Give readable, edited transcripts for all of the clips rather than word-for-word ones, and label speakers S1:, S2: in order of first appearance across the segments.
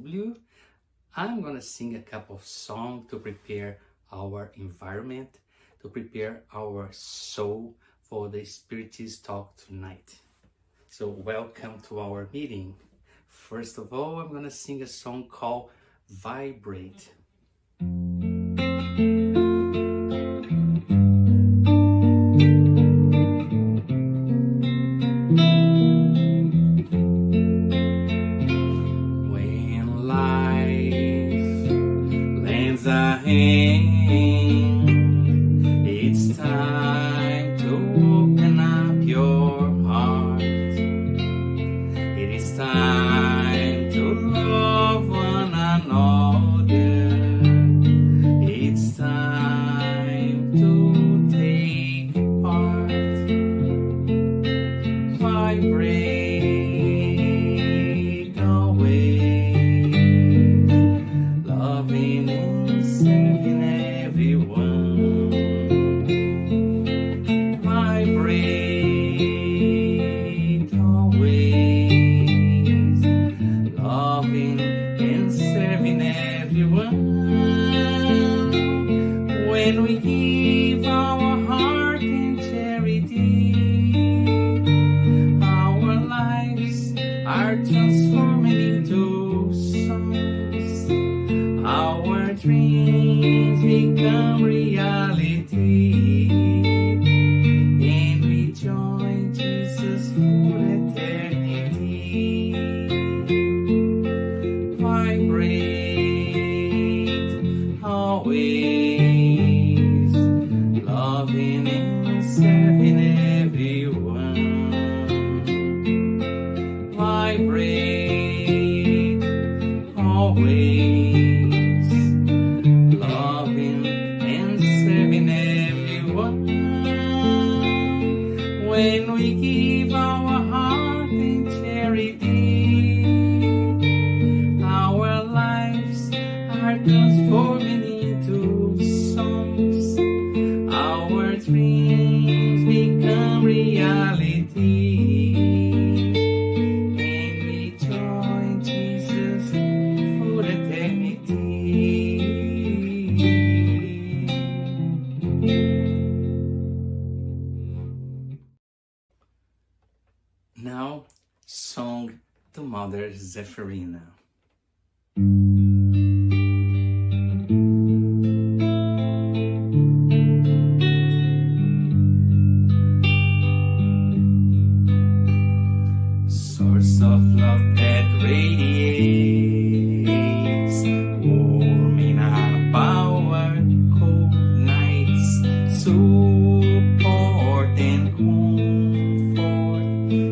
S1: W. I'm gonna sing a couple of songs to prepare our environment, to prepare our soul for the Spiritist Talk tonight. So welcome to our meeting. First of all, I'm gonna sing a song called Vibrate. When life lends a hand, it's time to open up your heart. It is time to love one another. It's time to take part. Vibrate always, loving and serving everyone. Vibrate always, loving and serving everyone. When we give our heart in charity, our lives are transforming into songs. Our dreams become reality, and we join Jesus for eternity. Vibrate always, loving and serving everyone. Vibrate always, loving and serving everyone. When we give our heart in charity, our lives are transforming into songs. Our dreams become reality, and we join Jesus for eternity. Now, song to Mother Zephyrina. Source of love that radiates, warming up our cold nights, support and comfort,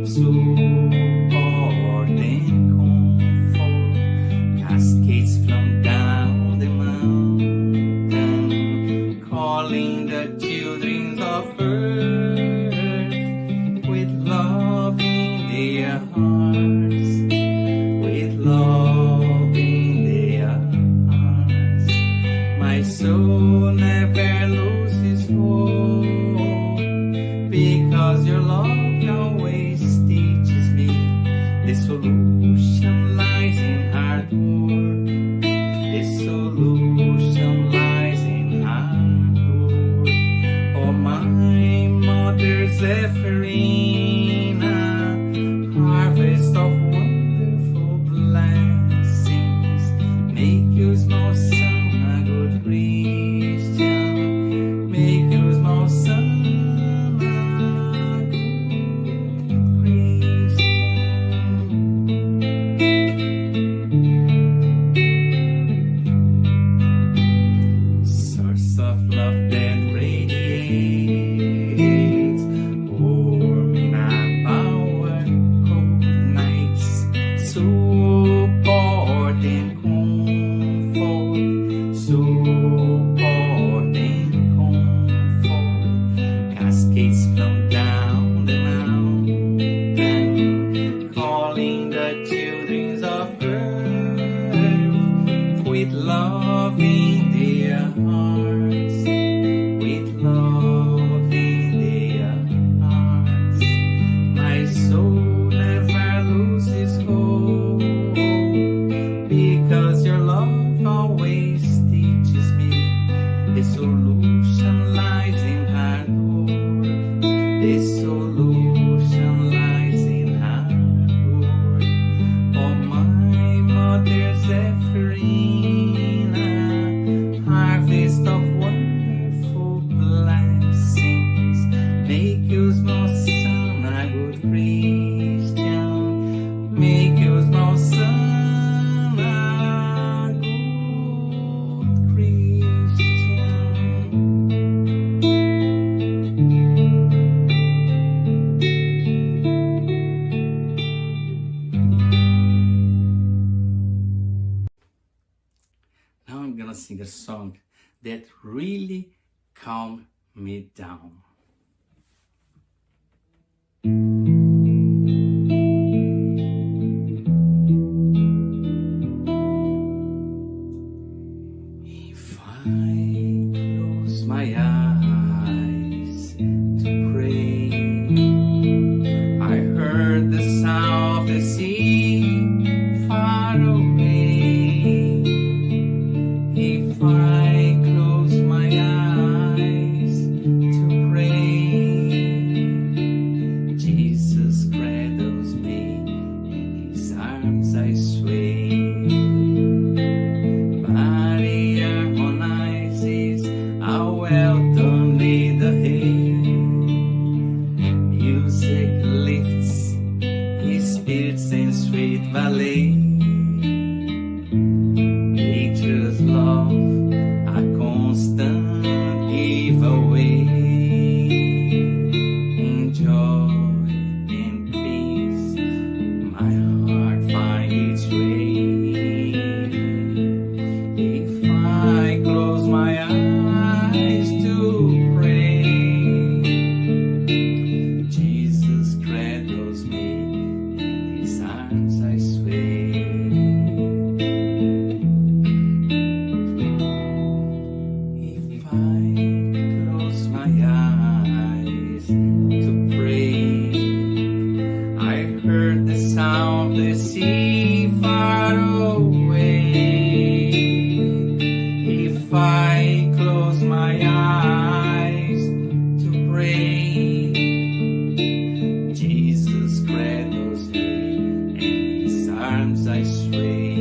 S1: support and comfort, cascades from down the mountain, calling the children of earth with love in their hearts, with love in their hearts. My soul never loses hope, because your love always teaches me the solution lies in hard work. The solution lies in hard work. Oh, my Mother Zephyrina, harvest of wonderful blessings, make your small son a good Christian, make your small son a good Christian. Source of love that radiates, warming up our cold nights, support and comfort, support and comfort, cascades from down the mountain, calling the children of earth with love in their hearts, with love in their hearts. My soul never loses hope, because offering a harvest of wonderful blessings. Make your small son a good Christian. Make your small son a good Christian. Now I'm gonna sing a song that really calmed me down. If I close my eyes to pray, I heard the sound of the sea far away. If I close my eyes to pray, Jesus cradles me, in his arms I sway. Body harmonizes, how well done with the hay. Music lifts, his spirit sends sweet ballet. Nature's love, a constant giveaway. In joy and peace, my heart finds its way. If I close my eyes to pray, Jesus cradles me, in his arms I sway. If I close my eyes to pray, I heard the sound of the sea far away. If I close my eyes to pray, Jesus cradles me, in his arms I sway.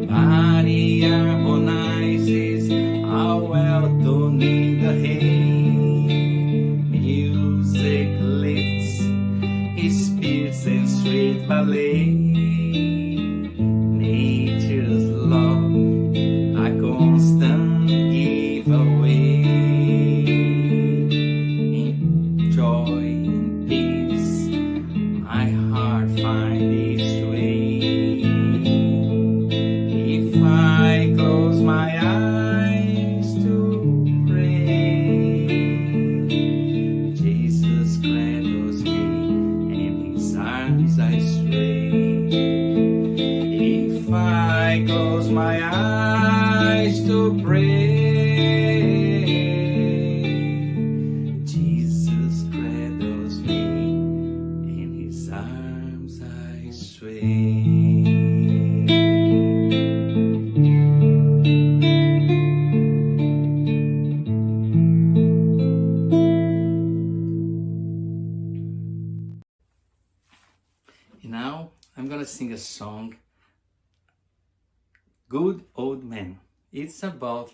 S1: Body harmonizes, how well done in the hay. Music lifts, his spirit sends sweet ballet. Nature's love, a constant giveaway. In joy and peace, my heart finds its way. If I close my eyes to pray, Jesus cradles me, in his arms I sway. If I close my eyes to pray, Jesus cradles me, in his arms I sway. And now I'm gonna sing a song, Good Old Man. It's about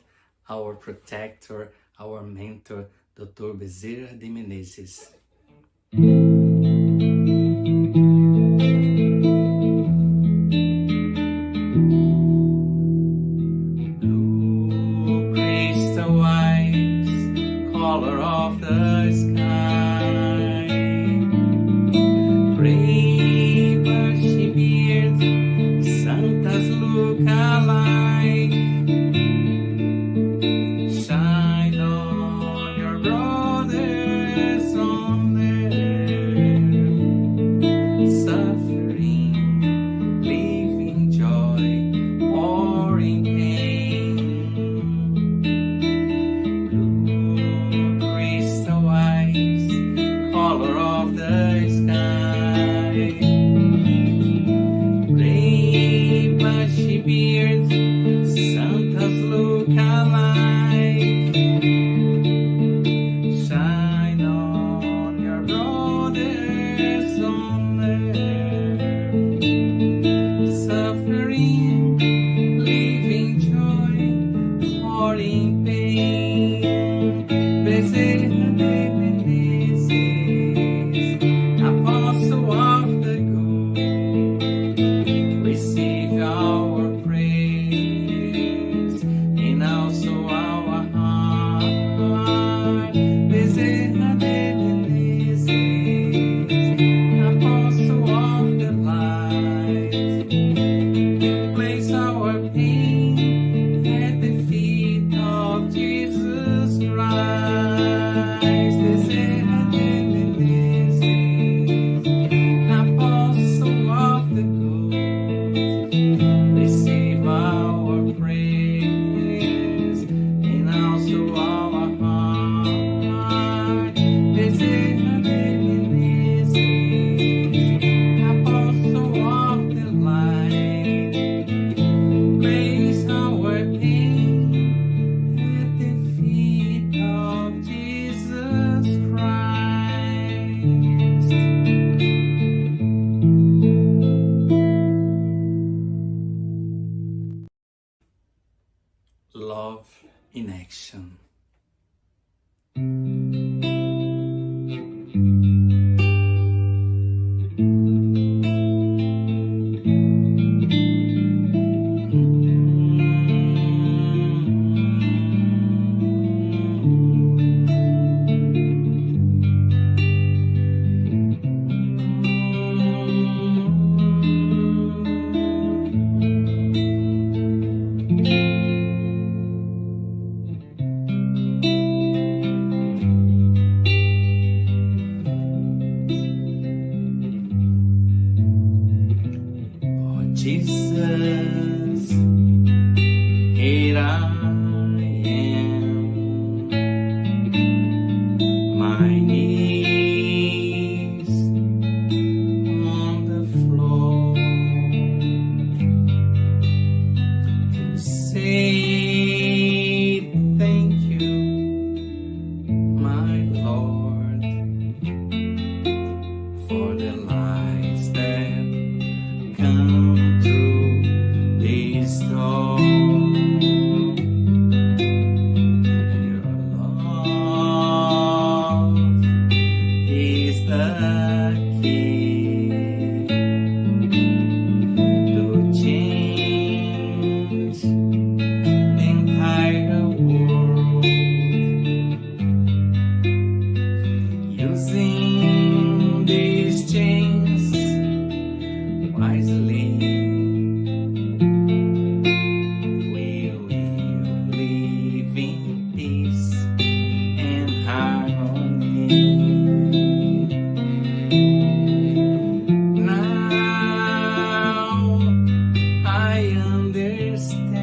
S1: our protector, our mentor, Dr. Bezerra de Menezes. Blue crystal eyes, color of the sky. Gray bushy beard, Santa's look alike. Shine on your brothers, on love in action. Jesus, here I am, my knees on the floor to say thank you, my Lord, for the lives that come through this door. Your love is the key to change the entire world. Using these chains wisely, we will live in peace and harmony. Now I understand,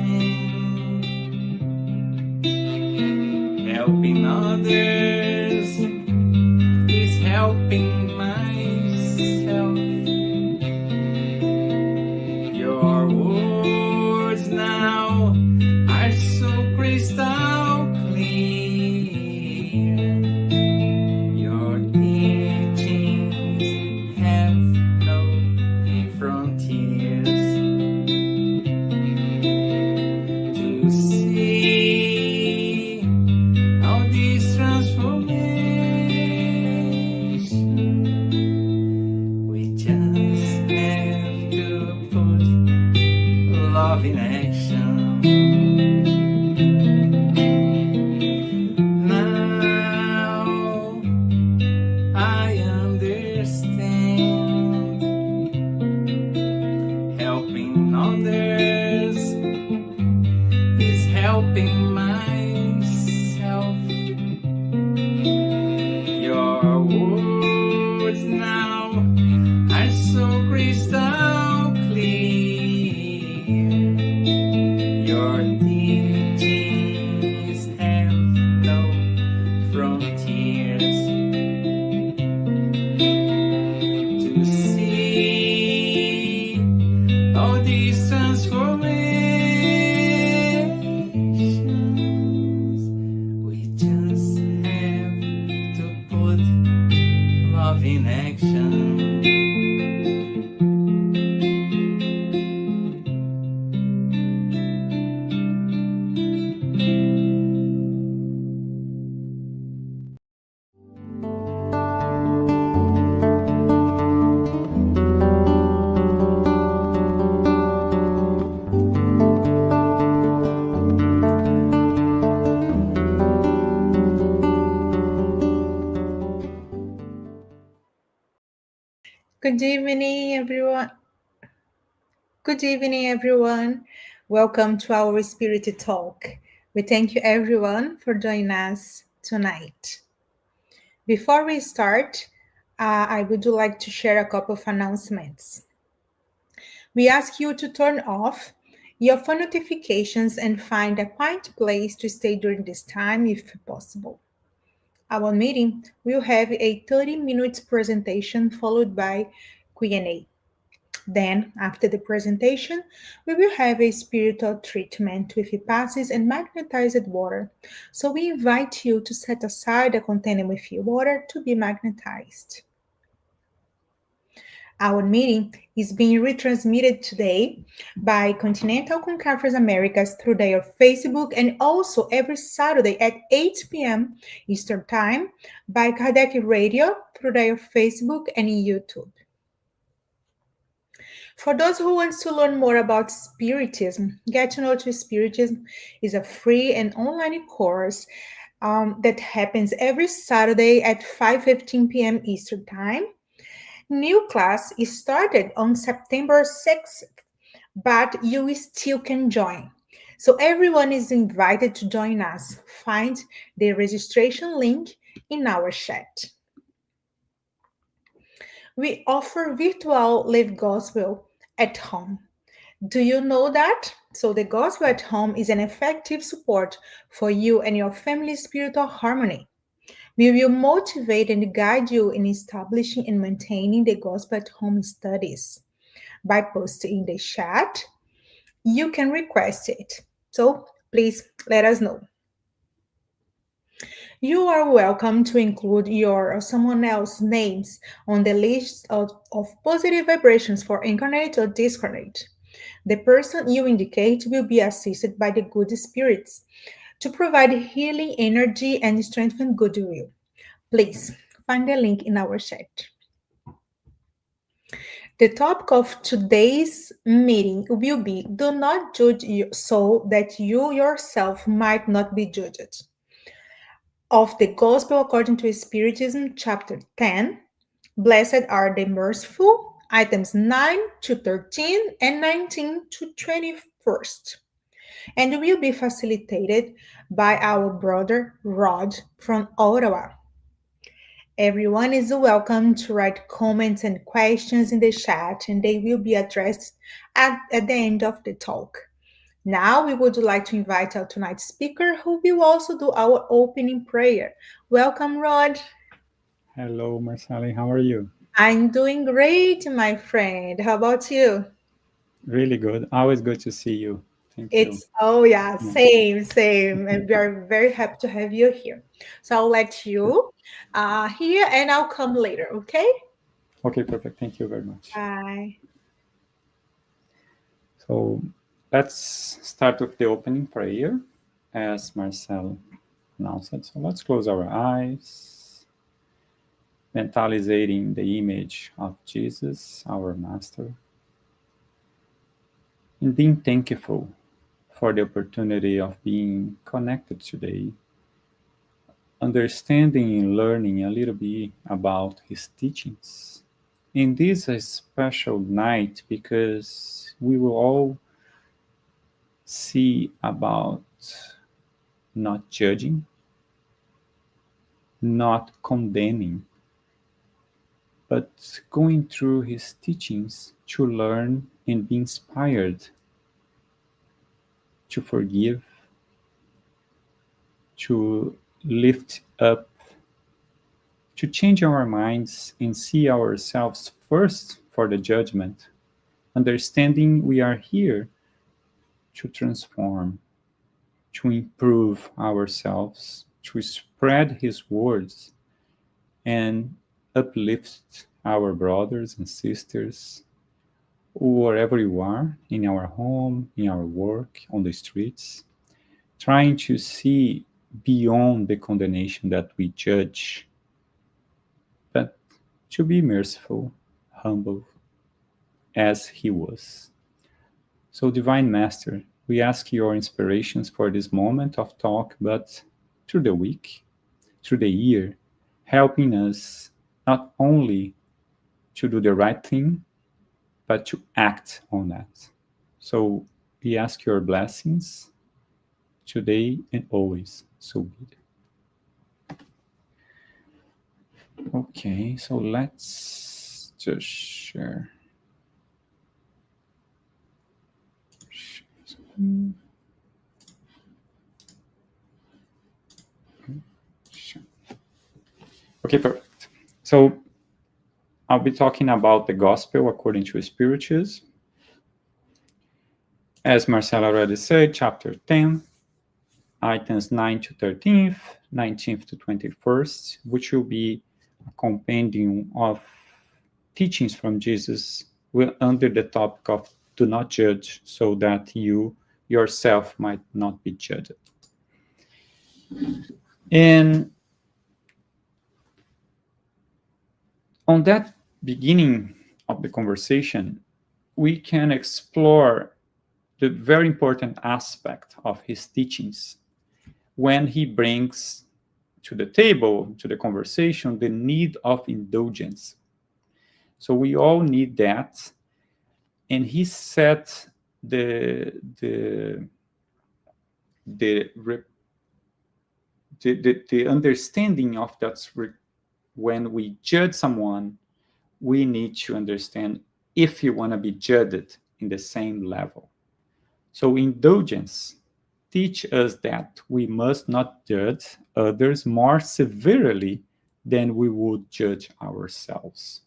S1: helping others is helping myself. Your words now are so crystal clear. Your teachings have no frontiers. To see all these transformations, we just have to put love in action. Now I understand, helping others is helping myself. Your words now are so crystal clear. Your teachings have no frontiers. To see all these transformations, we just have to put love in action.
S2: Good evening, everyone. Good evening, everyone. Welcome to our Spiritist Talk. We thank you, everyone, for joining us tonight. Before we start, I would like to share a couple of announcements. We ask you to turn off your phone notifications and find a quiet place to stay during this time if possible. Our meeting will have a 30-minute presentation followed by Q&A. Then, after the presentation, we will have a spiritual treatment with passes and magnetized water. So we invite you to set aside a container with your water to be magnetized. Our meeting is being retransmitted today by Continental Conference Americas through their Facebook and also every Saturday at 8 p.m. Eastern Time by Kardec Radio through their Facebook and YouTube. For those who want to learn more about Spiritism, Get to Know to Spiritism is a free and online course that happens every Saturday at 5:15 p.m. Eastern Time. New class is started on September 6th, but you still can join. So everyone is invited to join us. Find the registration link in our chat. We offer virtual live gospel at home. Do you know that? So the gospel at home is an effective support for you and your family's spiritual harmony. We will motivate and guide you in establishing and maintaining the gospel at home studies. By posting in the chat, you can request it. So please let us know. You are welcome to include your or someone else's names on the list of positive vibrations for incarnate or discarnate. The person you indicate will be assisted by the good spirits to provide healing energy and strengthen goodwill. Please find the link in our chat. The topic of today's meeting will be Do not judge you so that you yourself might not be judged. Of the Gospel according to Spiritism, chapter 10, Blessed are the merciful, items 9 to 13 and 19 to 21st, and will be facilitated by our brother Rod from Ottawa. Everyone is welcome to write comments and questions in the chat, and they will be addressed at the end of the talk. Now, we would like to invite our tonight's speaker, who will also do our opening prayer. Welcome, Rod.
S3: Hello, Marceli. How are you?
S2: I'm doing great, my friend. How about you?
S3: Really good. Always good to see you. Thank you.
S2: Oh yeah, same. And we are very happy to have you here. So I'll let you here and I'll come later, okay?
S3: Okay, perfect. Thank you very much.
S2: Bye.
S3: So let's start with the opening prayer, as Marcel announced. So let's close our eyes, mentalizing the image of Jesus, our Master, and being thankful for the opportunity of being connected today, understanding and learning a little bit about his teachings. And this is a special night because we will all see about not judging, not condemning, but going through his teachings to learn and be inspired to forgive, to lift up, to change our minds and see ourselves first for the judgment, understanding we are here to transform, to improve ourselves, to spread his words and uplift our brothers and sisters wherever you are, in our home, in our work, on the streets, trying to see beyond the condemnation that we judge, but to be merciful, humble, as he was. So, Divine Master, we ask your inspirations for this moment of talk, but through the week, through the year, helping us not only to do the right thing, but to act on that. So we ask your blessings today and always. So be it. Okay, so let's just share. Okay, perfect. So I'll be talking about the gospel according to Spiritism. As Marcela already said, chapter 10, items 9 to 13th, 19th to 21st, which will be a compendium of teachings from Jesus under the topic of do not judge, so that you yourself might not be judged. And on that beginning of the conversation, we can explore the very important aspect of his teachings when he brings to the table, to the conversation, the need of indulgence. So we all need that. And he set the understanding of that. When we judge someone, we need to understand if you want to be judged in the same level. So indulgence teach us that we must not judge others more severely than we would judge ourselves.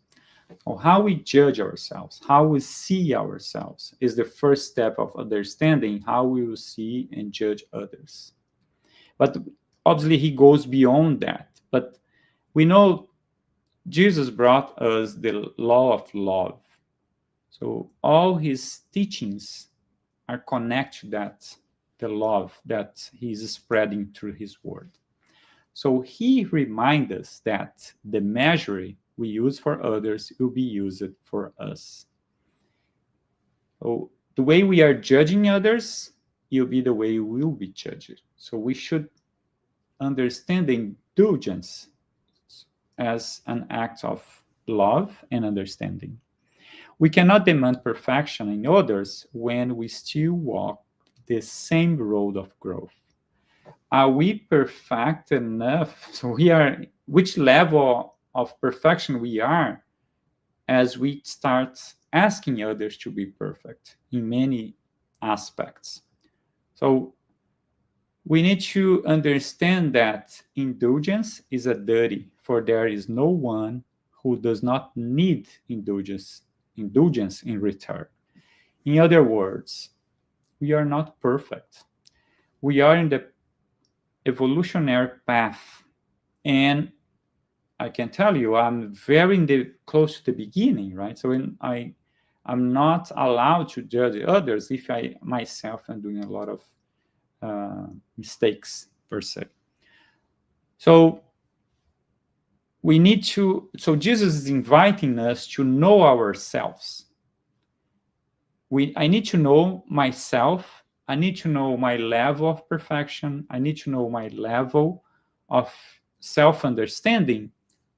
S3: Or how we judge ourselves, how we see ourselves, is the first step of understanding how we will see and judge others. But obviously, he goes beyond that. But we know Jesus brought us the law of love. So all his teachings are connected to that, the love that he's spreading through his word. So he reminds us that the measure we use for others will be used for us. So the way we are judging others will be the way we will be judged. So we should understand indulgence as an act of love and understanding. We cannot demand perfection in others when we still walk the same road of growth. Are we perfect enough? So which level of perfection we are as we start asking others to be perfect in many aspects. So we need to understand that indulgence is a duty, for there is no one who does not need indulgence in return. In other words, we are not perfect. We are in the evolutionary path, and I can tell you, I'm very close to the beginning, right? So I'm not allowed to judge others if I myself am doing a lot of mistakes per se. So Jesus is inviting us to know ourselves. I need to know myself. I need to know my level of perfection. I need to know my level of self-understanding.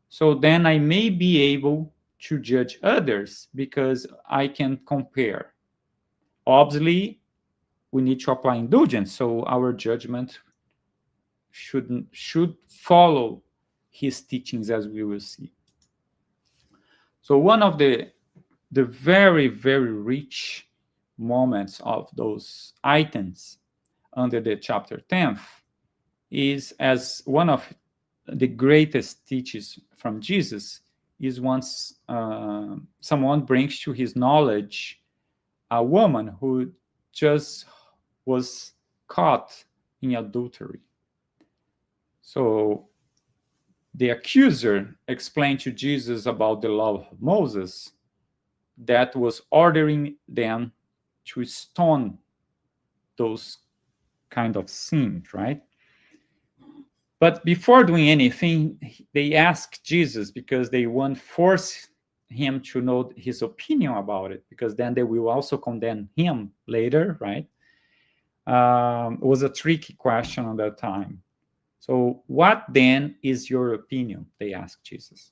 S3: So then I may be able to judge others because I can compare. Obviously, we need to apply indulgence, so our judgment should follow his teachings, as we will see. So one of the very, very rich moments of those items under the chapter 10th is, as one of the greatest teachings from Jesus, is once someone brings to his knowledge a woman who just was caught in adultery. So the accuser explained to Jesus about the law of Moses that was ordering them to stone those kind of sins, right? But before doing anything, they asked Jesus, because they want to force him to know his opinion about it, because then they will also condemn him later, right? It was a tricky question at that time. So what then is your opinion? They asked Jesus.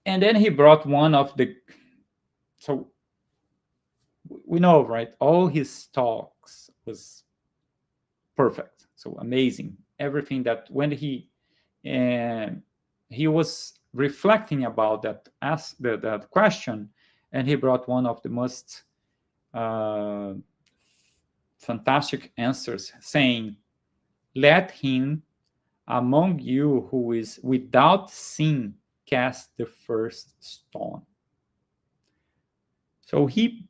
S3: And then he brought one of the, so we know, right? All his talks was perfect. So amazing. Everything that when he was reflecting about that question, and he brought one of the most fantastic answers, saying, "Let him among you who is without sin cast the first stone." So he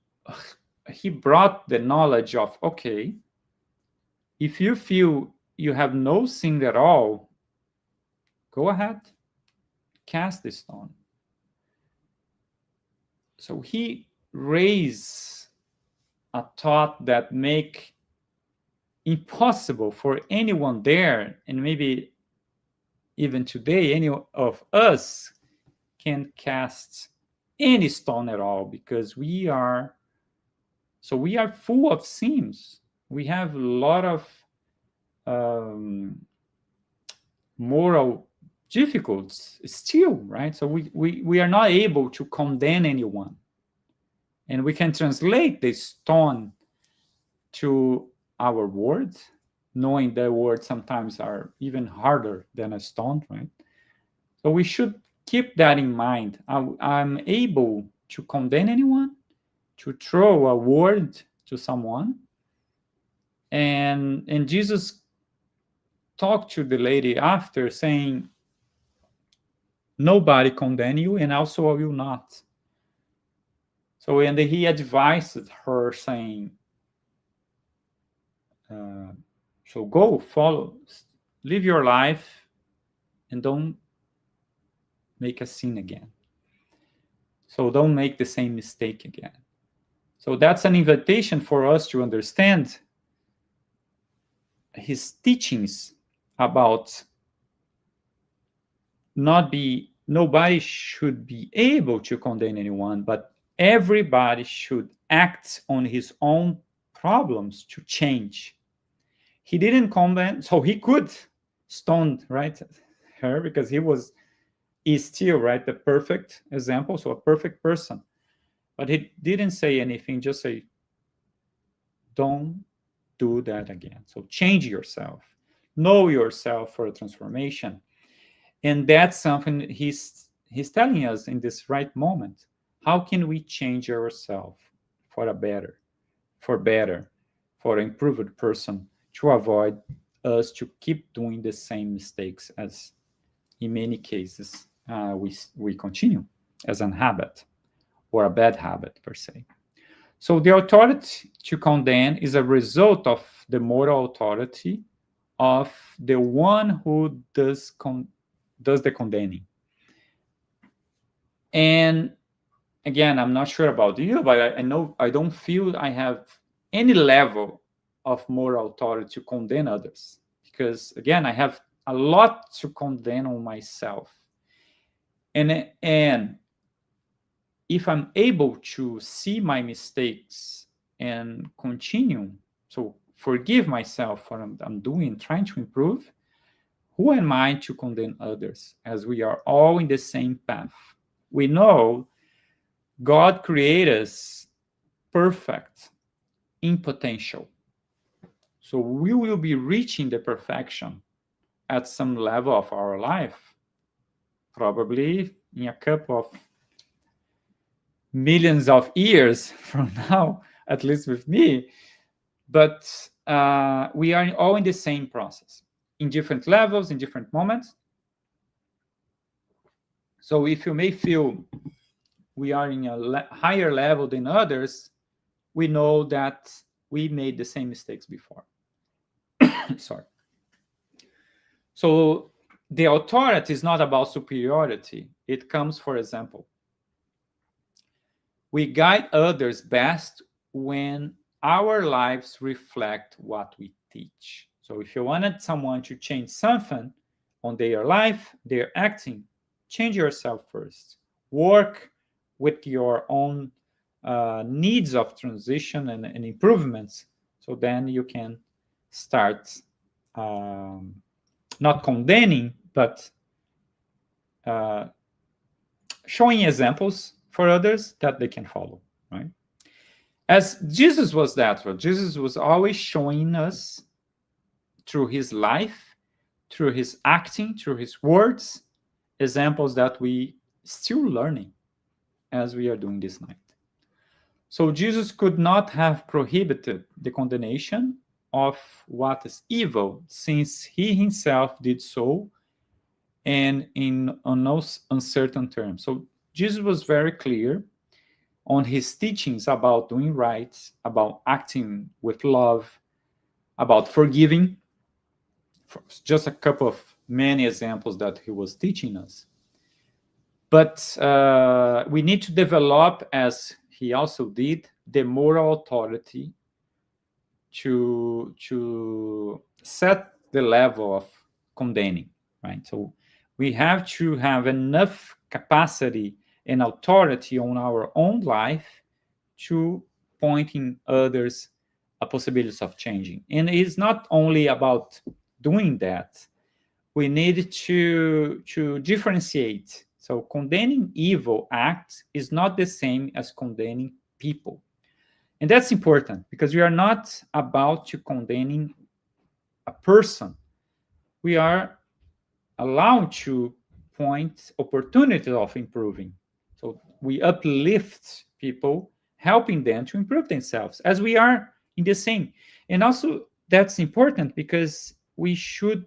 S3: brought the knowledge of, okay, if you feel you have no sin at all, go ahead, cast the stone. So he raised a thought that make impossible for anyone there, and maybe even today, any of us can cast any stone at all, because we are full of sins. We have a lot of moral difficulties still, right? So we are not able to condemn anyone, and we can translate the stone to our words, knowing that words sometimes are even harder than a stone, right? So we should keep that in mind. I'm able to condemn anyone, to throw a word to someone, and Jesus talked to the lady after, saying, nobody condemn you, and also I will not. So, and he advised her, saying, so go, follow, live your life, and don't make a sin again. So don't make the same mistake again. So that's an invitation for us to understand his teachings about nobody should be able to condemn anyone, but everybody should act on his own problems to change. He didn't condemn, so he could stone, right, her, because is still, right, the perfect example, so a perfect person. But he didn't say anything, just say, don't do that again. So change yourself, know yourself for a transformation. And that's something he's telling us in this right moment. How can we change ourselves for better, for an improved person, to avoid us to keep doing the same mistakes as in many cases we continue as a habit or a bad habit per se. So the authority to condemn is a result of the moral authority of the one who does the condemning. And again, I'm not sure about you, but I know I don't feel I have any level of moral authority to condemn others, because again, I have a lot to condemn on myself. And if I'm able to see my mistakes and continue, so forgive myself for what I'm doing, trying to improve, who am I to condemn others, as we are all in the same path? We know God created us perfect in potential. So we will be reaching the perfection at some level of our life, probably in a couple of millions of years from now, at least with me. But we are all in the same process, in different levels, in different moments. So if you may feel we are in a higher level than others, we know that we made the same mistakes before. Sorry. So the authority is not about superiority. It comes, for example, we guide others best when our lives reflect what we teach. So if you wanted someone to change something on their life, their acting, change yourself first. Work with your own needs of transition and improvements. So then you can start not condemning, but showing examples for others that they can follow, right? As Jesus was that, Jesus was always showing us through his life, through his acting, through his words, examples that we still learning as we are doing this night. So Jesus could not have prohibited the condemnation of what is evil, since he himself did so, and on no uncertain terms. So Jesus was very clear on his teachings about doing right, about acting with love, about forgiving. Just a couple of many examples that he was teaching us. But we need to develop, as he also did, the moral authority to set the level of condemning, right? So we have to have enough capacity and authority on our own life to pointing others a possibilities of changing. And it's not only about doing that. We need to differentiate. So condemning evil acts is not the same as condemning people. And that's important because we are not about to condemning a person. We are allowed to point opportunities of improving. So we uplift people, helping them to improve themselves as we are in the same. And also that's important because we should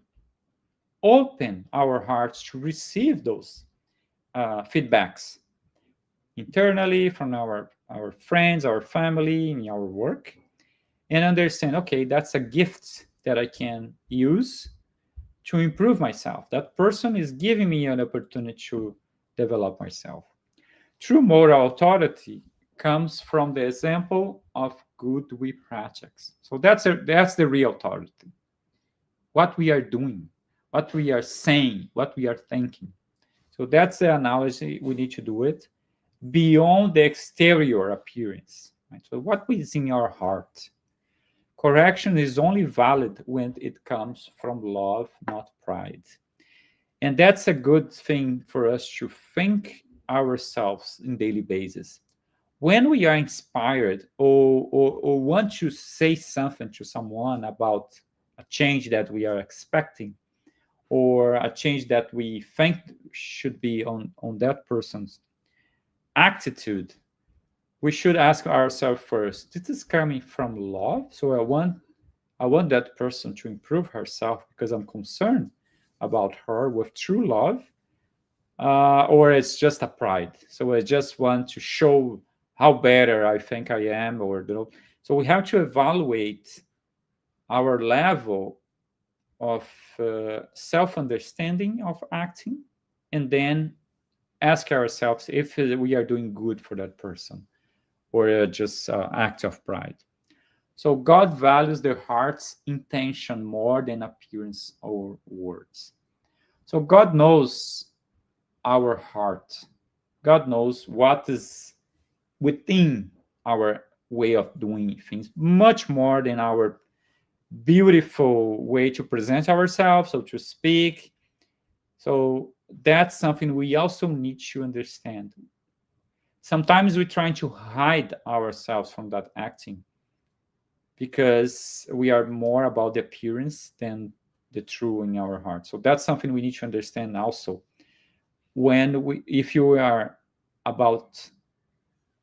S3: open our hearts to receive those feedbacks internally from our friends, our family, in our work, and understand, okay, that's a gift that I can use to improve myself. That person is giving me an opportunity to develop myself. True moral authority comes from the example of good we practice. So that's the real authority. What we are doing, what we are saying, what we are thinking. So that's the analogy we need to do it beyond the exterior appearance. Right? So what is in our heart? Correction is only valid when it comes from love, not pride. And that's a good thing for us to think ourselves in daily basis. When we are inspired or want to say something to someone about a change that we are expecting or a change that we think should be on that person's attitude, we should ask ourselves first, this is coming from love? So I want that person to improve herself because I'm concerned about her with true love, or it's just a pride. So I just want to show how better I think I am, or so we have to evaluate our level of self-understanding of acting, and then ask ourselves if we are doing good for that person or just act of pride. So God values the heart's intention more than appearance or words. So God knows our heart. God knows what is within our way of doing things much more than our beautiful way to present ourselves or to speak. So that's something we also need to understand. Sometimes we're trying to hide ourselves from that acting because we are more about the appearance than the true in our heart. So that's something we need to understand also. If you are about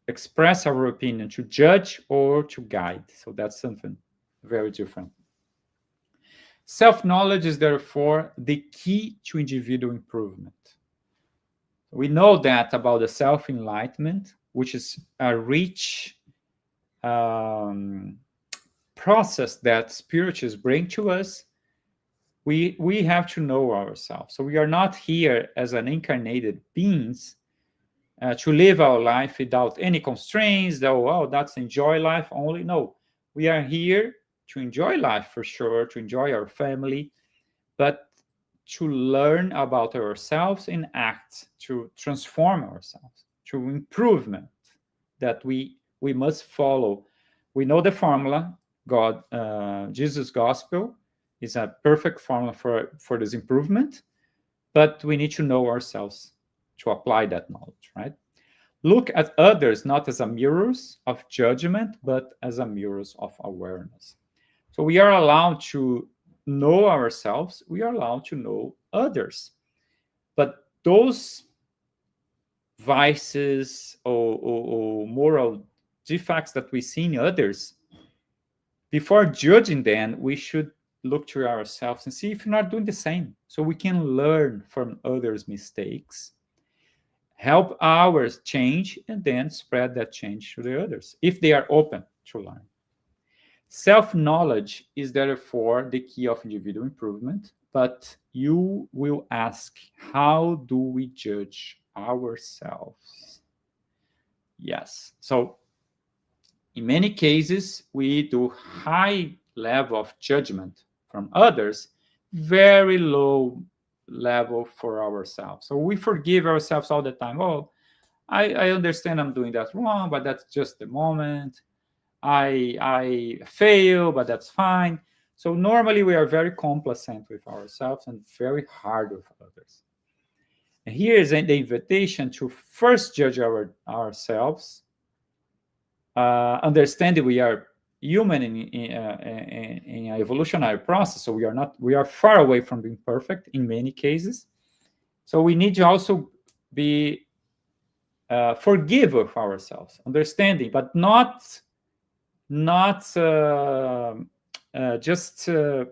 S3: express our opinion to judge or to guide, so that's something very different. Self-knowledge is therefore the key to individual improvement. We know that about the self-enlightenment, which is a rich process that spiritists bring to us. We have to know ourselves. So we are not here as an incarnated beings to live our life without any constraints. That's enjoy life only. No, we are here to enjoy life for sure, to enjoy our family, but to learn about ourselves and act to transform ourselves, to improvement that we must follow. We know the formula. Jesus' gospel is a perfect formula for this improvement, but we need to know ourselves to apply that knowledge, right? Look at others not as a mirrors of judgment, but as a mirrors of awareness. So we are allowed to know ourselves, we are allowed to know others. But those vices or moral defects that we see in others, before judging them, we should look to ourselves and see if we're not doing the same. So we can learn from others' mistakes, help ours change, and then spread that change to the others, if they are open to learn. Self-knowledge is therefore the key of individual improvement, but you will ask, how do we judge ourselves. Yes. So in many cases, we do high level of judgment from others, very low level for ourselves. So we forgive ourselves all the time. Oh, I understand I'm doing that wrong, but that's just the moment. I fail, but that's fine. So normally we are very complacent with ourselves and very hard with others. And here is the invitation to first judge ourselves, understand that we are human in an evolutionary process, so we are far away from being perfect in many cases. So we need to also be forgive of ourselves, understanding, but not just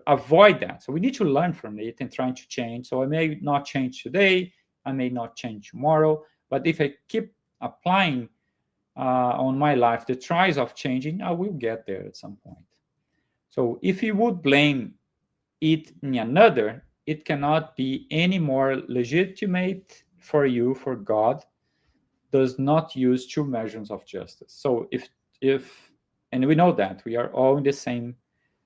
S3: avoid that. So we need to learn from it and trying to change. So I may not change today, I may not change tomorrow, but if I keep applying on my life the tries of changing, I will get there at some point. So if you would blame it in another, it cannot be any more legitimate for you, for God does not use two measures of justice. So if and we know that we are all in the same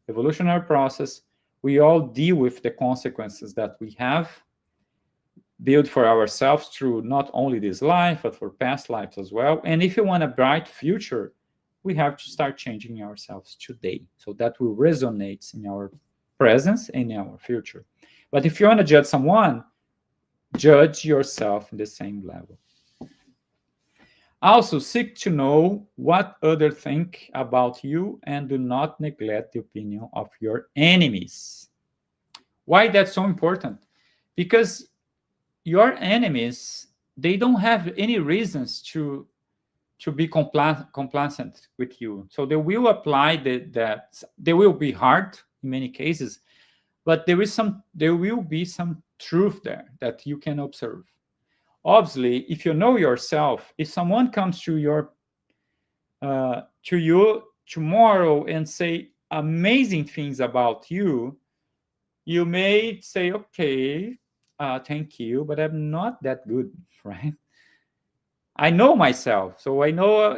S3: evolutionary process, we all deal with the consequences that we have built for ourselves through not only this life, but for past lives as well. And if you want a bright future, we have to start changing ourselves today. So that will resonate in our presence and in our future. But if you want to judge someone, judge yourself in the same level. Also, seek to know what others think about you and do not neglect the opinion of your enemies. Why that's so important? Because your enemies, they don't have any reasons to be complacent with you. So they will apply that they will be hard in many cases, but there will be some truth there that you can observe. Obviously, if you know yourself, if someone comes to you tomorrow and say amazing things about you, you may say, okay, thank you, but I'm not that good, right? I know myself, so I know.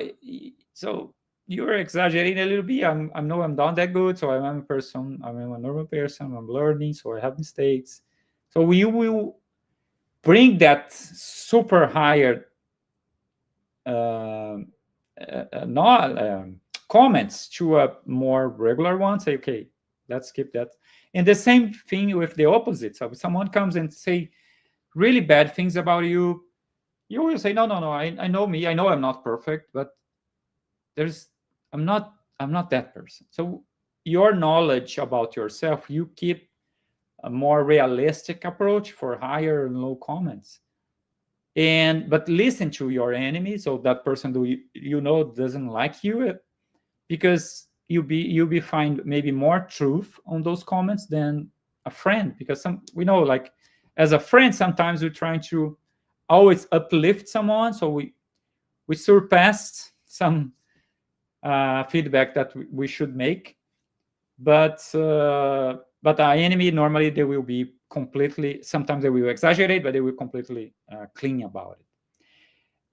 S3: So you're exaggerating a little bit. I know I'm not that good, so I'm a person. I'm a normal person. I'm learning, so I have mistakes. So we will bring that super higher not comments to a more regular one. Say, okay, let's keep that. And the same thing with the opposite. So if someone comes and say really bad things about you, you will say, no, I know me. I know I'm not perfect, but I'm not that person. So your knowledge about yourself, you keep a more realistic approach for higher and low comments. But listen to your enemy, so that person who you know doesn't like you, because you'll be find maybe more truth on those comments than a friend. Because we know, like, as a friend, sometimes we're trying to always uplift someone, so we surpassed some feedback that we should make. But our enemy, normally they will be completely, sometimes they will exaggerate, but they will completely clean about it.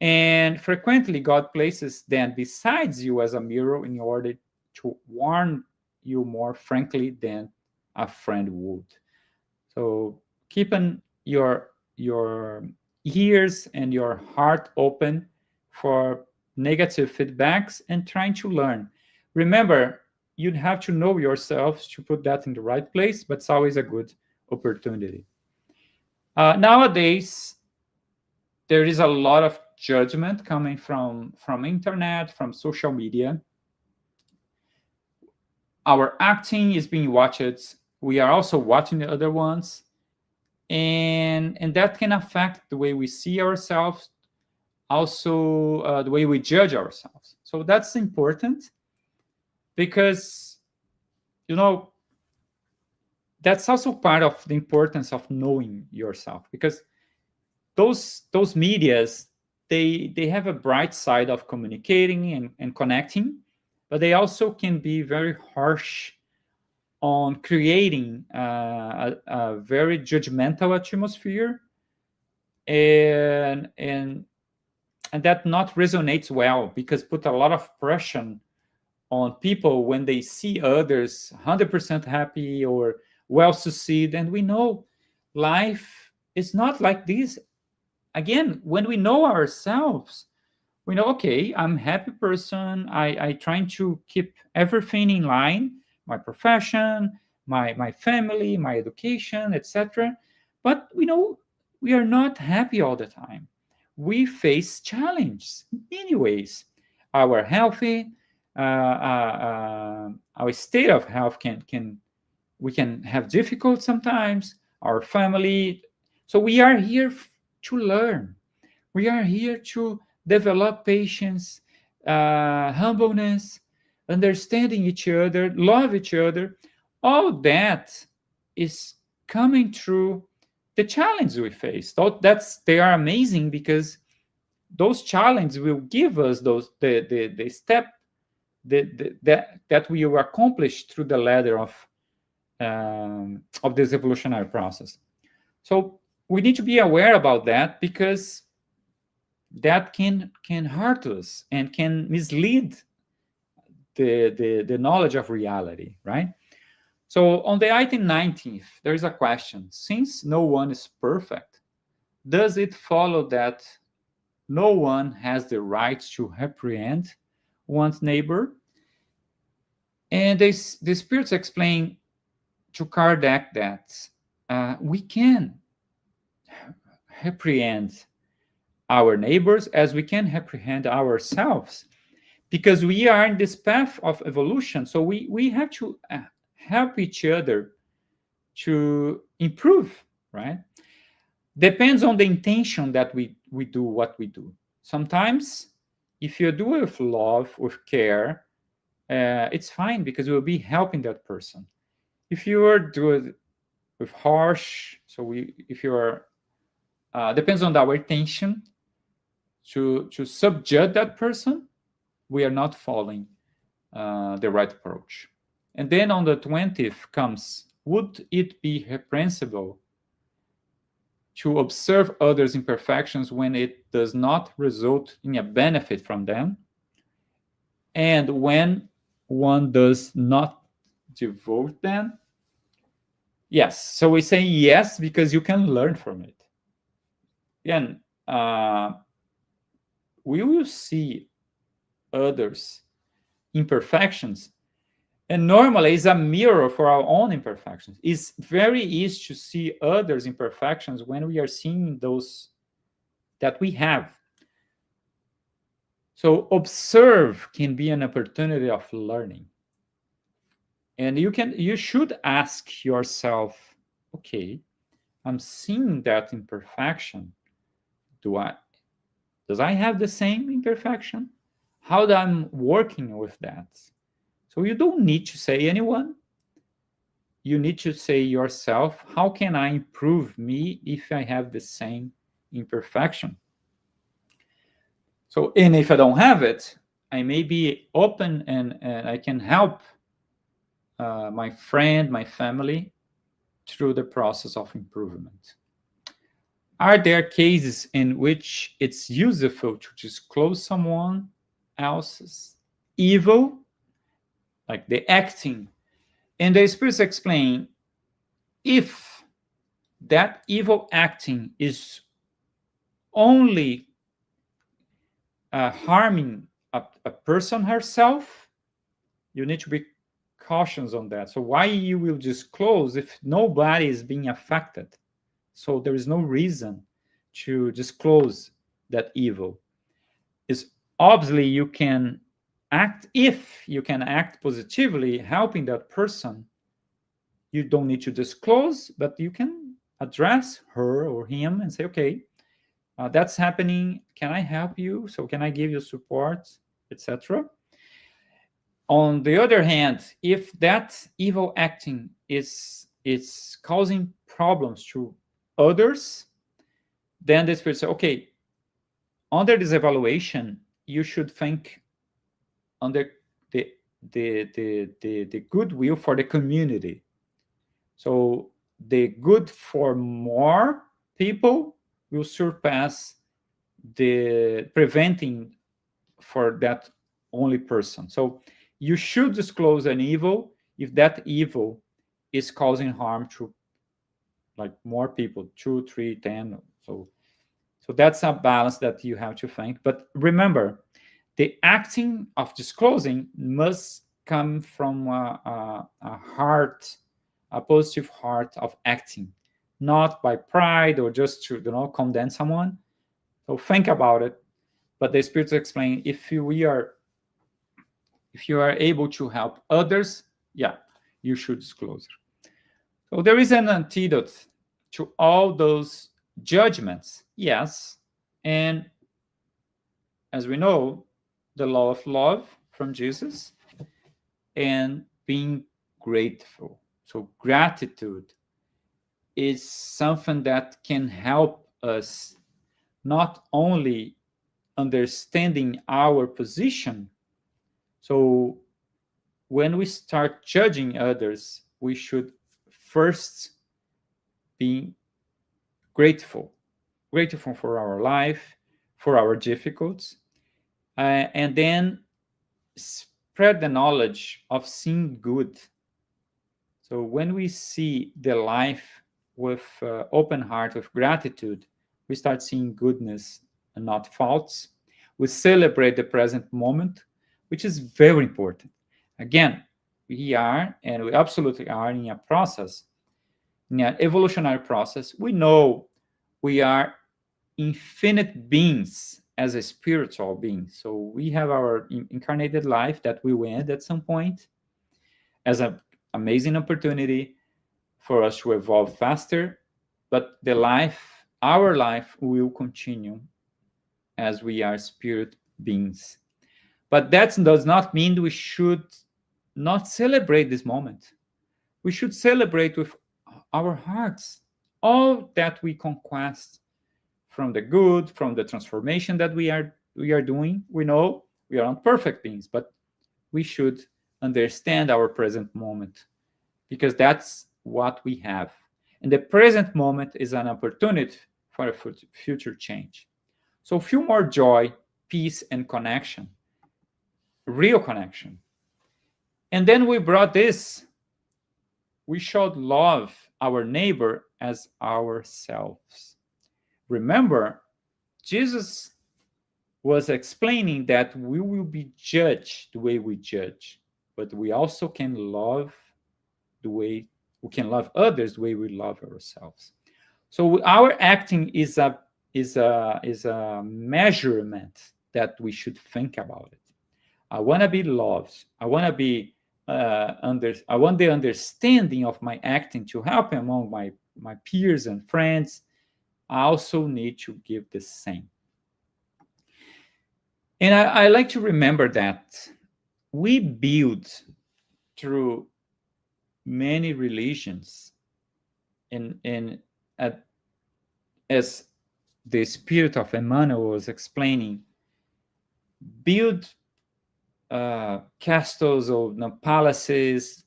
S3: And frequently God places then besides you as a mirror in order to warn you more frankly than a friend would. So keeping your ears and your heart open for negative feedbacks and trying to learn. Remember, you'd have to know yourself to put that in the right place, but it's always a good opportunity. Nowadays, there is a lot of judgment coming from internet, from social media. Our acting is being watched. We are also watching the other ones. And that can affect the way we see ourselves, also the way we judge ourselves. So that's important, because that's also part of the importance of knowing yourself, because those medias, they have a bright side of communicating and connecting, but they also can be very harsh on creating a very judgmental atmosphere and that not resonates well, because put a lot of pressure on people when they see others 100% happy or well succeed. And we know life is not like this. Again, when we know ourselves, we know, okay, I'm a happy person. I trying to keep everything in line, my profession, my family, my education, etc. But we know we are not happy all the time. We face challenges in many ways. Our healthy, our state of health can we can have difficult sometimes. Our family. So we are here to learn. We are here to develop patience, humbleness, understanding each other, love each other. All that is coming through the challenge we face. They are amazing, because those challenges will give us the step that we will accomplish through the ladder of this evolutionary process. So we need to be aware about that, because that can hurt us and can mislead the knowledge of reality, right? So on the item 19th, there is a question. Since no one is perfect, does it follow that no one has the right to reprehend one's neighbor? And the spirits explain to Kardec that we can reprehend our neighbors as we can reprehend ourselves, because we are in this path of evolution. So we have to help each other to improve, right? Depends on the intention that we do what we do. Sometimes if you do it with love, with care, it's fine, because we'll be helping that person. If you are doing it with harsh, if you are depends on our intention to subjudge that person, we are not following the right approach. And then on the 20th comes, would it be reprehensible to observe others' imperfections when it does not result in a benefit from them, and when one does not devote them? Yes. So we say yes, because you can learn from it. Again, we will see others' imperfections, and normally it's a mirror for our own imperfections. It's very easy to see others' imperfections when we are seeing those that we have. So observe can be an opportunity of learning. And you should ask yourself, okay, I'm seeing that imperfection. Does I have the same imperfection? How I'm working with that? So you don't need to say anyone. You need to say yourself, how can I improve me if I have the same imperfection? So, and if I don't have it, I may be open and I can help my friend, my family through the process of improvement. Are there cases in which it's useful to disclose someone else's evil, like the acting? And the spirits explain, if that evil acting is only harming a person herself, you need to be cautious on that. So why you will disclose if nobody is being affected? So there is no reason to disclose that evil. Is obviously you can act, if you can act positively, helping that person, you don't need to disclose, but you can address her or him and say, okay, that's happening. Can I help you? So can I give you support, etc.? On the other hand, if that evil acting is causing problems to others, then the spirit says, okay, under this evaluation, you should think under the goodwill for the community. So the good for more people will surpass the preventing for that only person. So you should disclose an evil if that evil is causing harm to like more people, 2, 3, 10. So that's a balance that you have to think. But remember, the acting of disclosing must come from a heart, a positive heart of acting, not by pride or just to condemn someone. So think about it. But the spirits explain if you are able to help others, yeah, you should disclose. So there is an antidote to all those judgments, yes. And as we know, the law of love from Jesus and being grateful. So gratitude is something that can help us not only understanding our position. So when we start judging others, we should first be grateful for our life, for our difficulties, and then spread the knowledge of seeing good. So when we see the life with open heart, with gratitude, we start seeing goodness and not faults. We celebrate the present moment, which is very important. Again, we are, and we absolutely are, in a process, in an evolutionary process. We know we are infinite beings as a spiritual being. So we have our incarnated life that will end at some point as an amazing opportunity for us to evolve faster. But our life will continue as we are spirit beings. But that does not mean we should not celebrate this moment. We should celebrate with our hearts all that we conquest from the good, from the transformation that we are doing. We know we are not perfect beings, but we should understand our present moment because that's what we have. And the present moment is an opportunity for a future change. So feel more joy, peace, and connection, real connection. And then we brought this. We should love our neighbor as ourselves. Remember, Jesus was explaining that we will be judged the way we judge, but we also can love the way we can love others the way we love ourselves. So our acting is a measurement that we should think about it. I want to be loved. I want to be I want the understanding of my acting to help among my peers and friends. I also need to give the same. And I like to remember that we build through many religions and as the spirit of Emmanuel was explaining, build castles or palaces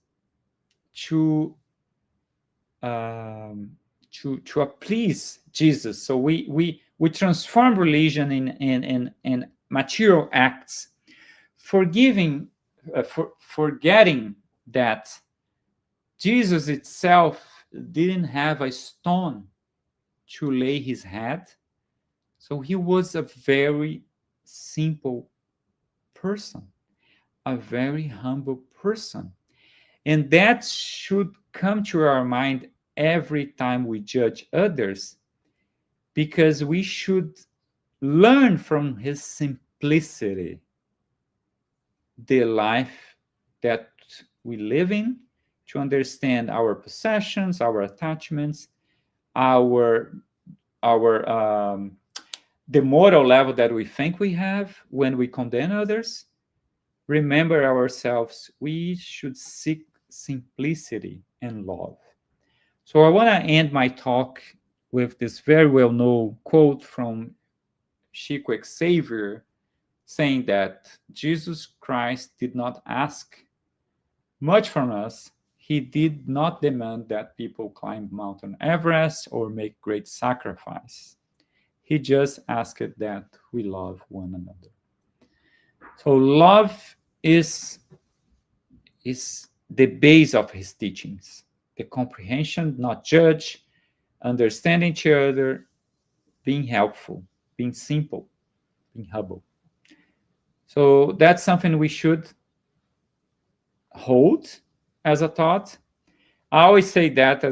S3: to please Jesus. So we transform religion in material acts, forgetting that Jesus itself didn't have a stone to lay his head. So he was a very simple person, a very humble person. And that should come to our mind every time we judge others, because we should learn from his simplicity, the life that we live in, to understand our possessions, our attachments, the moral level that we think we have when we condemn others. Remember ourselves, we should seek simplicity and love. So I want to end my talk with this very well-known quote from Chico Xavier, saying that Jesus Christ did not ask much from us. He did not demand that people climb Mount Everest or make great sacrifice. He just asked that we love one another. So love is the base of his teachings. The comprehension, not judge, understanding each other, being helpful, being simple, being humble. So that's something we should hold as a thought. I always say that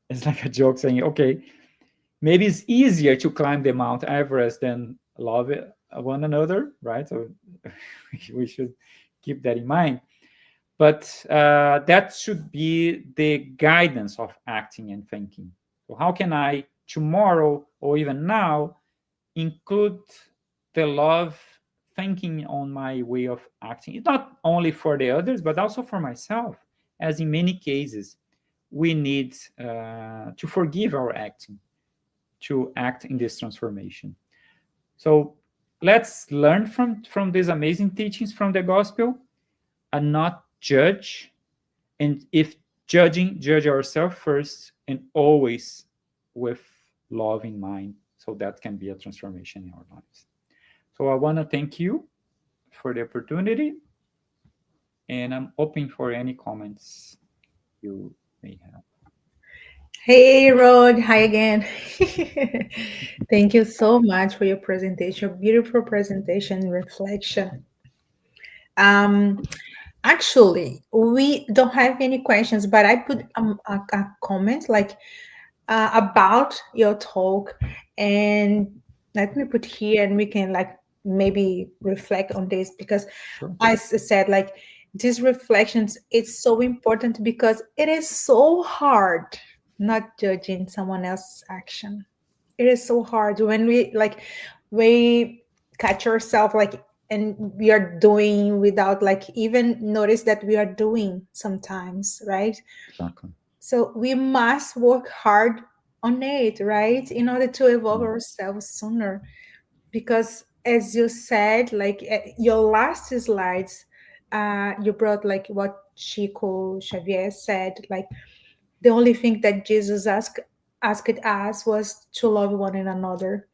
S3: it's like a joke saying, okay, maybe it's easier to climb the Mount Everest than love one another, right? So we should keep that in mind. But that should be the guidance of acting and thinking. So how can I tomorrow or even now include the love thinking on my way of acting? It's not only for the others, but also for myself, as in many cases, we need to forgive our acting, to act in this transformation. So let's learn from these amazing teachings from the gospel and not judge. And if judging, judge ourselves first and always with love in mind. So that can be a transformation in our lives. So I want to thank you for the opportunity, and I'm open for any comments you may have.
S2: Hey, Rod. Hi again. Thank you so much for your presentation. Beautiful presentation, reflection. Um, Actually, we don't have any questions, but I put a comment like about your talk, and let me put here, and we can like maybe reflect on this because
S3: Sure.
S2: I said like these reflections. It's so important because it is so hard not judging someone else's action. It is so hard when we catch ourselves like and we are doing without like even notice that we are doing sometimes, right?
S3: Exactly.
S2: So we must work hard on it, right, in order to evolve
S3: Yeah.
S2: ourselves sooner. Because as you said, like your last slides, you brought like what Chico Xavier said, like the only thing that Jesus asked us was to love one another.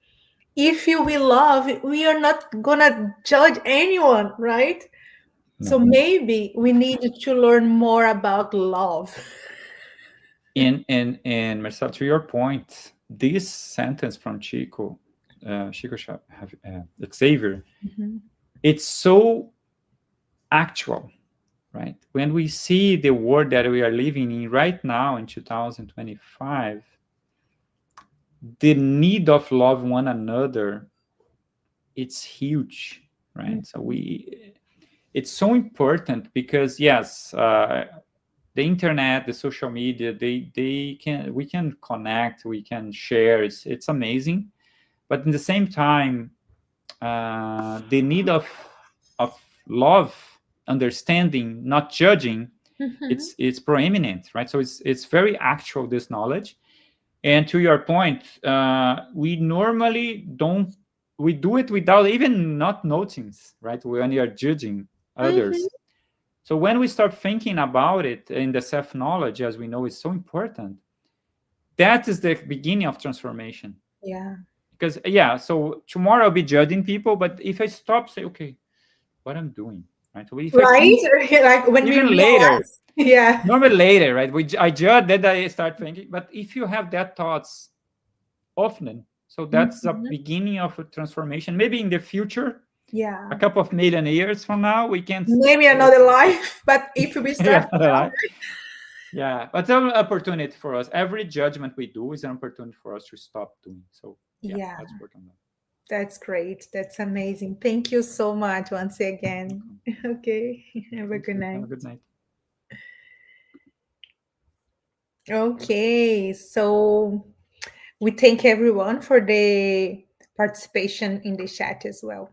S2: If you will love, we are not gonna judge anyone, right? So
S3: No.
S2: maybe we need to learn more about love.
S3: And Marcel, to your point, this sentence from Chico Xavier,
S2: Mhm.
S3: it's so actual, right? When we see the world that we are living in right now in 2025, the need of love one another, it's huge, right? So it's so important because yes, the internet, the social media, we can connect, we can share. It's amazing, but in the same time, the need of love, understanding, not judging,
S2: Mhm.
S3: it's proeminent, right? So it's very actual, this knowledge. And to your point, we normally don't, we do it without even not noticing, right? When you are judging
S2: Mhm.
S3: others. So when we start thinking about it in the self-knowledge, as we know, is so important, that is the beginning of transformation.
S2: Yeah.
S3: Because yeah, so tomorrow I'll be judging people, but if I stop, say, okay, what I'm doing, right? So if I think
S2: Right? Like when we
S3: even later,
S2: realize. Yeah.
S3: normally later, right? I judge, then I start thinking. But if you have that thoughts often, so that's the
S2: Mhm.
S3: beginning of a transformation. Maybe in the future, a
S2: Yeah.
S3: couple of million years from now, we can
S2: Maybe
S3: say,
S2: another
S3: okay,
S2: life, but if we start
S3: yeah, yeah, but it's an opportunity for us. Every judgment we do is an opportunity for us to stop doing. So yeah,
S2: yeah,
S3: let's work on that.
S2: that's great. That's amazing. Thank you so much once again.
S3: Welcome.
S2: Okay. Have a
S3: Thank
S2: good
S3: you. Have
S2: night.
S3: a good night.
S2: Okay. So we thank everyone for the participation in the chat as well.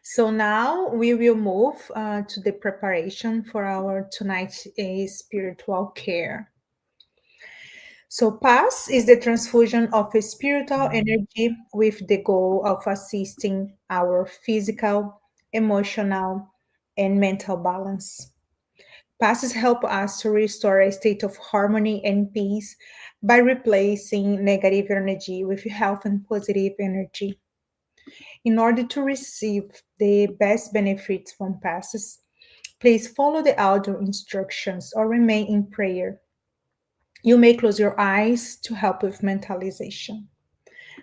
S2: So now we will move to the preparation for our tonight's spiritual care. So pass is the transfusion of a spiritual energy with the goal of assisting our physical, emotional, and mental balance. Passes help us to restore a state of harmony and peace by replacing negative energy with health and positive energy. In order to receive the best benefits from passes, please follow the audio instructions or remain in prayer. You may close your eyes to help with mentalization.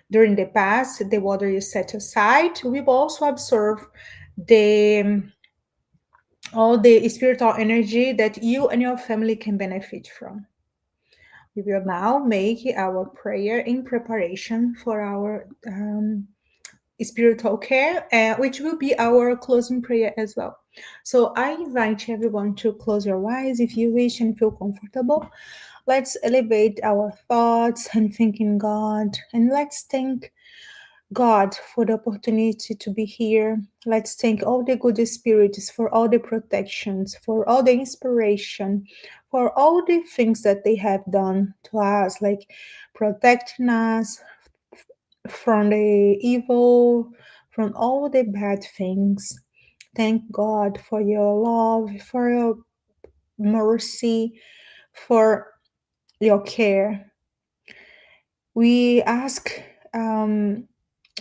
S2: During the pass, the water is set aside. We will also absorb the all the spiritual energy that you and your family can benefit from. We will now make our prayer in preparation for our spiritual care, which will be our closing prayer as well. So I invite everyone to close your eyes if you wish and feel comfortable. Let's elevate our thoughts and think in God, and let's thank God for the opportunity to be here. Let's thank all the good spirits for all the protections, for all the inspiration, for all the things that they have done to us, like protecting us from the evil, from all the bad things. Thank God for your love, for your mercy, for your care. We ask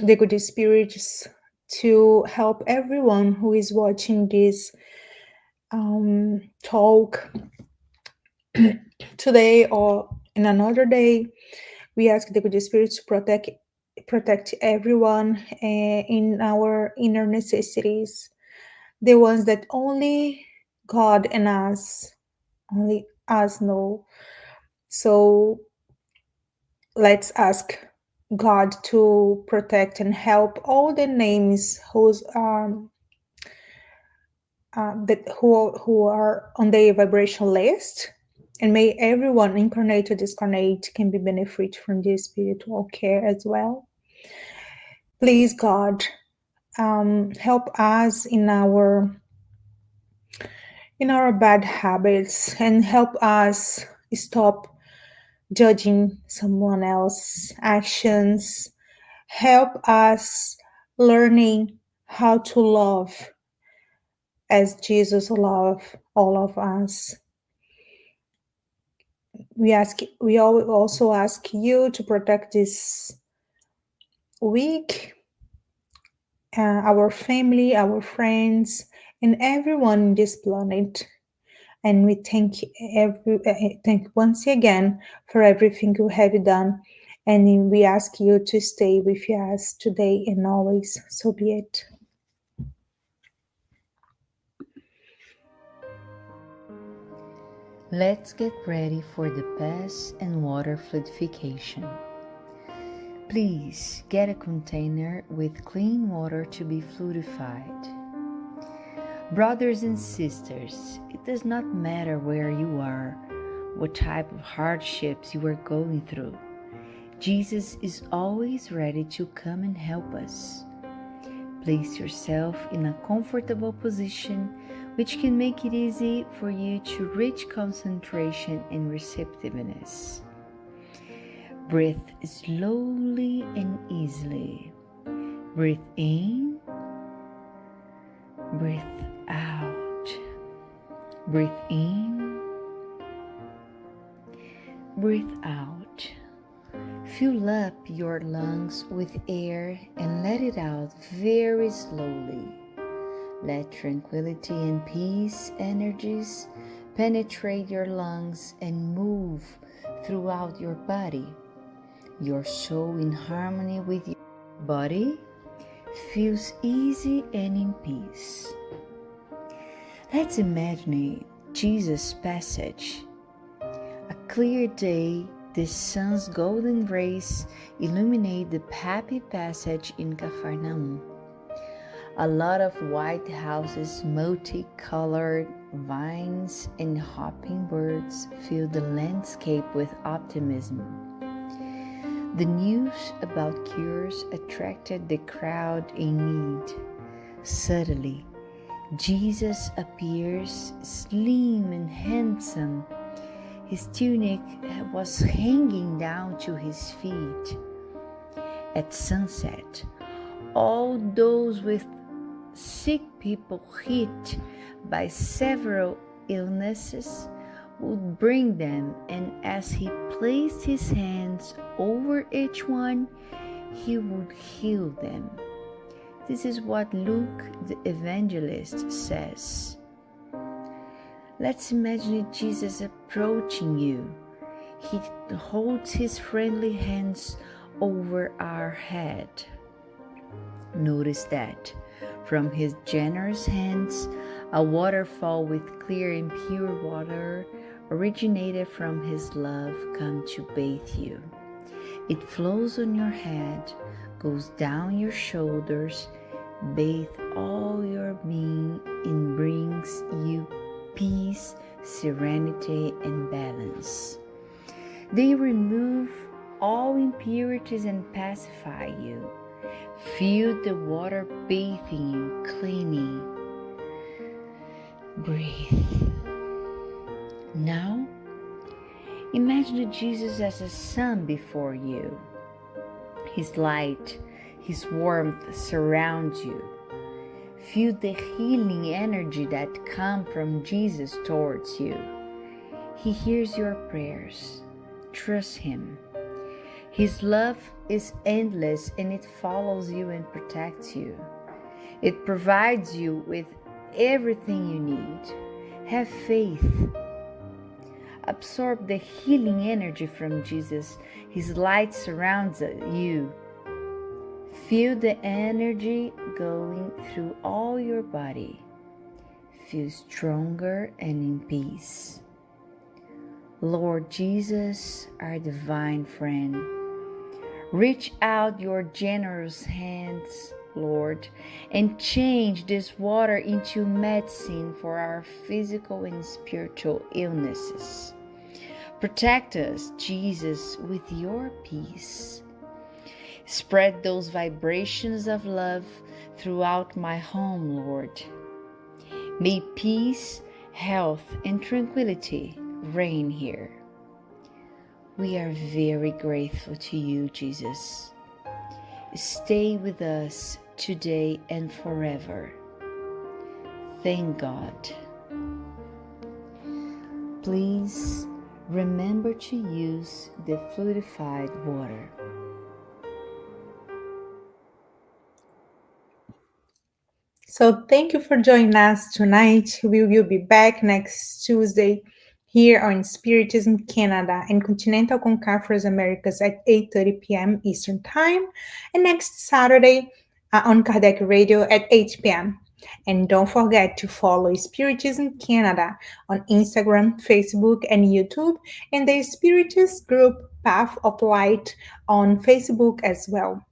S2: the good spirits to help everyone who is watching this talk today or in another day. We ask the good spirits to protect everyone in our inner necessities, the ones that only God and only us know. So let's ask God to protect and help all the names who are on the vibration list, and may everyone, incarnate or discarnate, can be benefit from this spiritual care as well. Please, God, help us in our bad habits and help us stop judging someone else's actions. Help us learning how to love as Jesus loved all of us. We also ask you to protect this week, our family, our friends, and everyone in this planet. And we thank once again for everything you have done. And we ask you to stay with us today and always. So be it.
S4: Let's get ready for the pass and water fluidification. Please get a container with clean water to be fluidified. Brothers and sisters, it does not matter where you are, what type of hardships you are going through. Jesus is always ready to come and help us. Place yourself in a comfortable position which can make it easy for you to reach concentration and receptiveness. Breathe slowly and easily. Breathe in, breathe out. Breathe in, breathe out. Fill up your lungs with air and let it out very slowly. Let tranquility and peace energies penetrate your lungs and move throughout your body. Your soul in harmony with your body feels easy and in peace. Let's imagine Jesus' passage. A clear day, the sun's golden rays illuminate the happy passage in Capernaum. A lot of white houses, multicolored vines, and hopping birds fill the landscape with optimism. The news about cures attracted the crowd in need. Suddenly, Jesus appears slim and handsome. His tunic was hanging down to his feet. At sunset, all those with sick people hit by several illnesses would bring them, and as he placed his hands over each one, he would heal them. This is what Luke the evangelist says. Let's imagine Jesus approaching you. He holds his friendly hands over our head. Notice that from his generous hands, a waterfall with clear and pure water originated from his love come to bathe you. It flows on your head, goes down your shoulders, bathe all your being, and brings you peace, serenity, and balance. They remove all impurities and pacify you. Feel the water bathing you, cleaning. Breathe. Now, imagine Jesus as a sun before you. His light, his warmth surrounds you. Feel the healing energy that comes from Jesus towards you. He hears your prayers. Trust him. His love is endless and it follows you and protects you. It provides you with everything you need. Have faith. Absorb the healing energy from Jesus. His light surrounds you. Feel the energy going through all your body. Feel stronger and in peace. Lord Jesus, our divine friend, reach out your generous hands, Lord, and change this water into medicine for our physical and spiritual illnesses. Protect us, Jesus, with your peace. Spread those vibrations of love throughout my home, Lord. May peace, health, and tranquility reign here. We are very grateful to you, Jesus. Stay with us today and forever. Thank God. Please remember to use the fluidified water.
S2: So thank you for joining us tonight. We will be back next Tuesday here on Spiritism Canada and Continental Concafres Americas at 8:30 p.m. Eastern Time, and next Saturday on Kardec Radio at 8 p.m. And don't forget to follow Spiritism Canada on Instagram, Facebook, and YouTube, and the Spiritist group Path of Light on Facebook as well.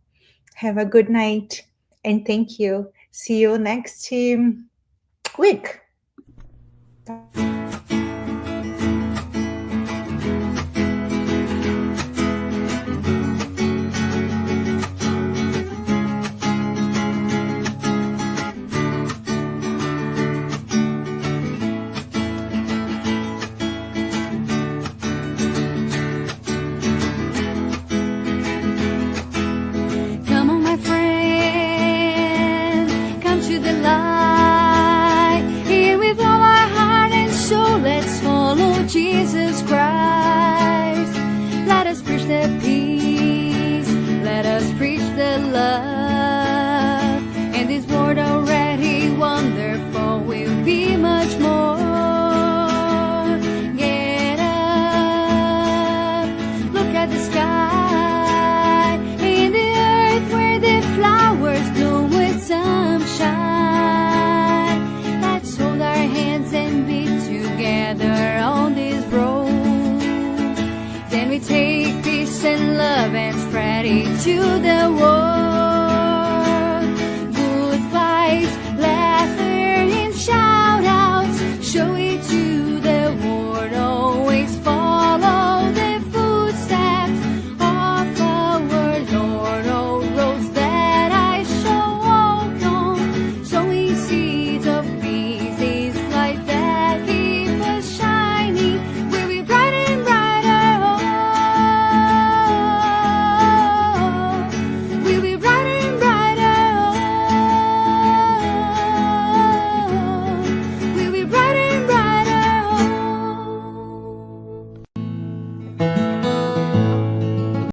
S2: Have a good night, and thank you. See you next week.
S5: Jesus Christ, let us preach the peace, let us preach the love, and this world already wonderful will be much more. Get up, look at the sky, in the earth where the flowers bloom with sunshine. Let's hold our hands and be together on this road. Then we take peace and love and spread it to the world. Good vibes, laughter and shout outs, show it to